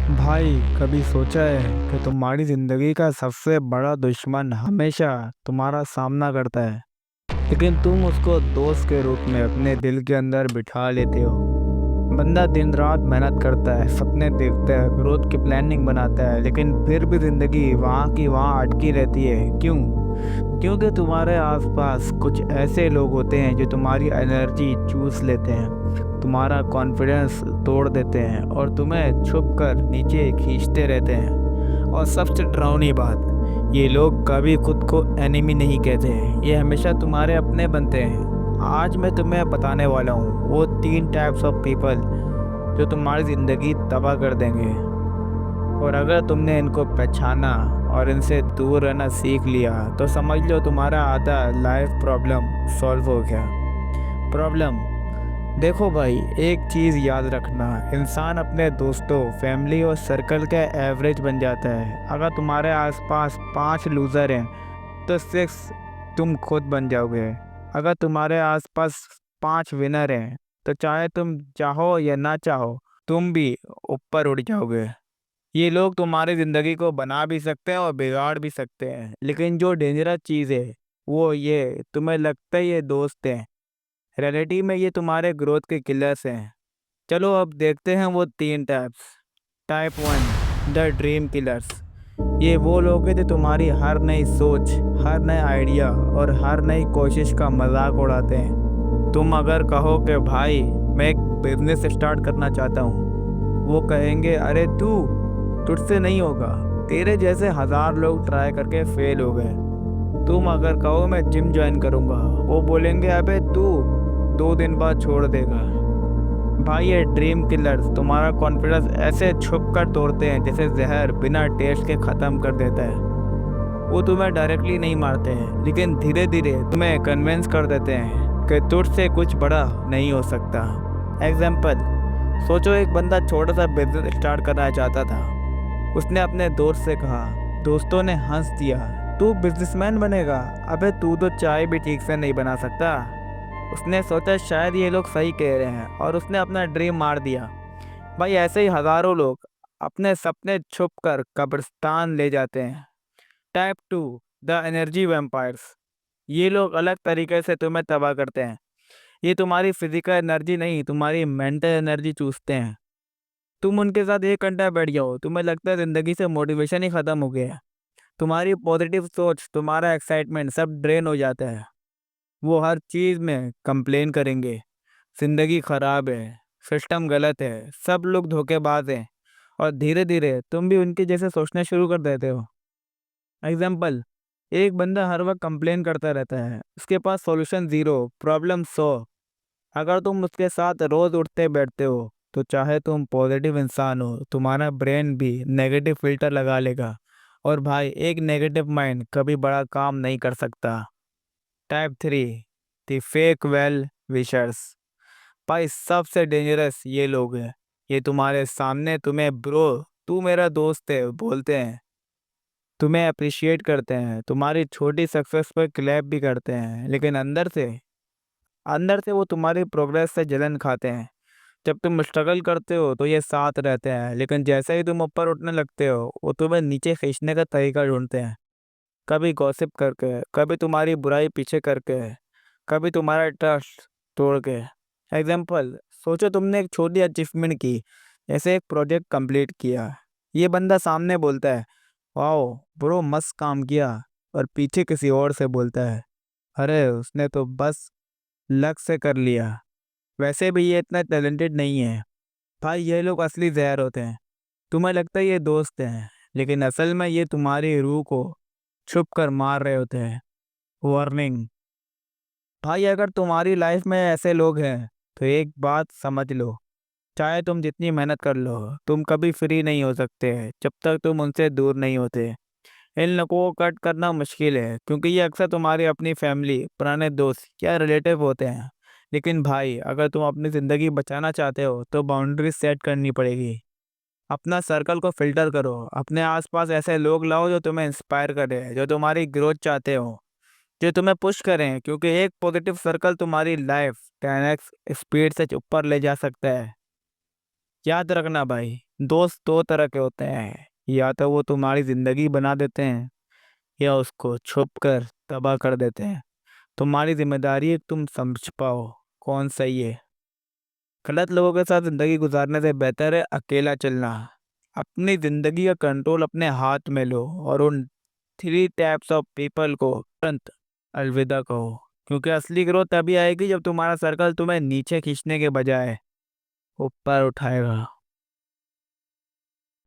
भाई, कभी सोचा है कि तुम्हारी जिंदगी का सबसे बड़ा दुश्मन हमेशा तुम्हारा सामना करता है, लेकिन तुम उसको दोस्त के रूप में अपने दिल के अंदर बिठा लेते हो। बंदा दिन रात मेहनत करता है, सपने देखता है, ग्रोथ की प्लानिंग बनाता है, लेकिन फिर भी जिंदगी वहाँ की वहाँ अटकी रहती है। क्यों? क्योंकि तुम्हारे आसपास कुछ ऐसे लोग होते हैं जो तुम्हारी एनर्जी चूस लेते हैं, तुम्हारा कॉन्फिडेंस तोड़ देते हैं और तुम्हें छुप कर नीचे खींचते रहते हैं। और सबसे डरावनी बात, ये लोग कभी खुद को एनिमी नहीं कहते हैं, ये हमेशा तुम्हारे अपने बनते हैं। आज मैं तुम्हें बताने वाला हूँ वो 3 टाइप्स ऑफ पीपल जो तुम्हारी ज़िंदगी तबाह कर देंगे। और अगर तुमने इनको पहचाना और इनसे दूर रहना सीख लिया तो समझ लो तुम्हारा आधा लाइफ प्रॉब्लम सॉल्व हो गया। प्रॉब्लम, देखो भाई, एक चीज़ याद रखना, इंसान अपने दोस्तों, फैमिली और सर्कल का एवरेज बन जाता है। अगर तुम्हारे आसपास 5 लूज़र हैं तो 6 तुम खुद बन जाओगे। अगर तुम्हारे आसपास 5 विनर हैं तो चाहे तुम चाहो या ना चाहो, तुम भी ऊपर उड़ जाओगे। ये लोग तुम्हारी ज़िंदगी को बना भी सकते हैं और बिगाड़ भी सकते हैं, लेकिन जो डेंजरस चीज़ है वो ये, तुम्हें लगता है ये दोस्त हैं, रियलिटी में ये तुम्हारे ग्रोथ के किलर्स हैं। चलो अब देखते हैं वो 3 types. Type 1, the dream killers. ये वो लोग हैं जो तुम्हारी हर नई सोच, हर नए आइडिया और हर नई कोशिश का मजाक उड़ाते हैं। तुम अगर कहो कि भाई मैं एक बिजनेस स्टार्ट करना चाहता हूँ, वो कहेंगे अरे तू, तुझसे नहीं होगा, तेरे जैसे 1000 लोग ट्राई करके फेल हो गए। तुम अगर कहो मैं जिम ज्वाइन करूँगा, वो बोलेंगे अबे तू 2 दिन बाद छोड़ देगा। भाई ये ड्रीम किलर्स तुम्हारा कॉन्फिडेंस ऐसे छुप कर तोड़ते हैं जैसे जहर बिना टेस्ट के ख़त्म कर देता है। वो तुम्हें डायरेक्टली नहीं मारते हैं, लेकिन धीरे धीरे तुम्हें कन्विंस कर देते हैं कि तुझसे कुछ बड़ा नहीं हो सकता। एग्जाम्पल, सोचो एक बंदा छोटा सा बिजनेस स्टार्ट करना चाहता था। उसने अपने दोस्त से कहा, दोस्तों ने हंस दिया, तू बिजनेसमैन बनेगा, अबे तू तो चाय भी ठीक से नहीं बना सकता। उसने सोचा शायद ये लोग सही कह रहे हैं और उसने अपना ड्रीम मार दिया। भाई ऐसे ही हजारों लोग अपने सपने छुप कर कब्रिस्तान ले जाते हैं। Type 2, the energy vampires. ये लोग अलग तरीके से तुम्हें तबाह करते हैं। ये तुम्हारी फिजिकल एनर्जी नहीं, तुम्हारी मेंटल एनर्जी चूसते हैं। तुम उनके साथ 1 घंटा बैठ जाओ, तुम्हें लगता है जिंदगी से मोटिवेशन ही खत्म हो गया है। तुम्हारी पॉजिटिव सोच, तुम्हारा एक्साइटमेंट सब ड्रेन हो जाता है। वो हर चीज़ में कंप्लेन करेंगे, जिंदगी खराब है, सिस्टम गलत है, सब लोग धोखेबाज हैं। और धीरे धीरे तुम भी उनके जैसे सोचना शुरू कर देते हो। एग्जाम्पल, एक बंदा हर वक्त कंप्लेन करता रहता है, उसके पास सॉल्यूशन ज़ीरो, प्रॉब्लम 100। अगर तुम उसके साथ रोज उठते बैठते हो तो चाहे तुम पॉजिटिव इंसान हो, तुम्हारा ब्रेन भी नेगेटिव फिल्टर लगा लेगा। और भाई एक नेगेटिव माइंड कभी बड़ा काम नहीं कर सकता। Type 3, the fake well wishers. भाई सबसे डेंजरस ये लोग हैं। ये तुम्हारे सामने तुम्हें ब्रो, तू मेरा दोस्त है बोलते हैं, तुम्हें अप्रिशिएट करते हैं, तुम्हारी छोटी सक्सेस पर क्लैप भी करते हैं, लेकिन अंदर से वो तुम्हारी प्रोग्रेस से जलन खाते हैं। जब तुम स्ट्रगल करते हो तो ये साथ रहते हैं, लेकिन जैसे ही तुम ऊपर उठने लगते हो वो तुम्हें नीचे खींचने का तरीका ढूंढते हैं। कभी गॉसिप करके, कभी तुम्हारी बुराई पीछे करके, कभी तुम्हारा ट्रस्ट तोड़ के। एग्जाम्पल, सोचो तुमने एक छोटी अचीवमेंट की, जैसे एक प्रोजेक्ट कंप्लीट किया। ये बंदा सामने बोलता है वाओ ब्रो मस्त काम किया, और पीछे किसी और से बोलता है अरे उसने तो बस लक से कर लिया, वैसे भी ये इतना टैलेंटेड नहीं है। भाई ये लोग असली जहर होते हैं। तुम्हें लगता है ये दोस्त हैं, लेकिन असल में ये तुम्हारी रूह को छुप कर मार रहे होते हैं। वार्निंग, भाई अगर तुम्हारी लाइफ में ऐसे लोग हैं तो एक बात समझ लो, चाहे तुम जितनी मेहनत कर लो, तुम कभी फ्री नहीं हो सकते जब तक तुम उनसे दूर नहीं होते। इन लोगों को कट करना मुश्किल है क्योंकि ये अक्सर तुम्हारी अपनी फैमिली, पुराने दोस्त या रिलेटिव होते हैं। लेकिन भाई अगर तुम अपनी ज़िंदगी बचाना चाहते हो तो बाउंड्री सेट करनी पड़ेगी। अपना सर्कल को फिल्टर करो, अपने आसपास ऐसे लोग लाओ जो तुम्हें इंस्पायर करें, जो तुम्हारी ग्रोथ चाहते हो, जो तुम्हें पुश करें, क्योंकि एक पॉजिटिव सर्कल तुम्हारी लाइफ 10x स्पीड से ऊपर ले जा सकता है। याद रखना भाई, दोस्त दो तरह के होते हैं, या तो वो तुम्हारी जिंदगी बना देते हैं या उसको छुप कर तबाह कर देते हैं। तुम्हारी जिम्मेदारी है कि तुम समझ पाओ कौन सही है। गलत लोगों के साथ जिंदगी गुजारने से बेहतर है अकेला चलना। अपनी जिंदगी का कंट्रोल अपने हाथ में लो और उन थ्री टाइप्स ऑफ पीपल को तुरंत अलविदा कहो, क्योंकि असली ग्रोथ तभी आएगी जब तुम्हारा सर्कल तुम्हें नीचे खींचने के बजाय ऊपर उठाएगा।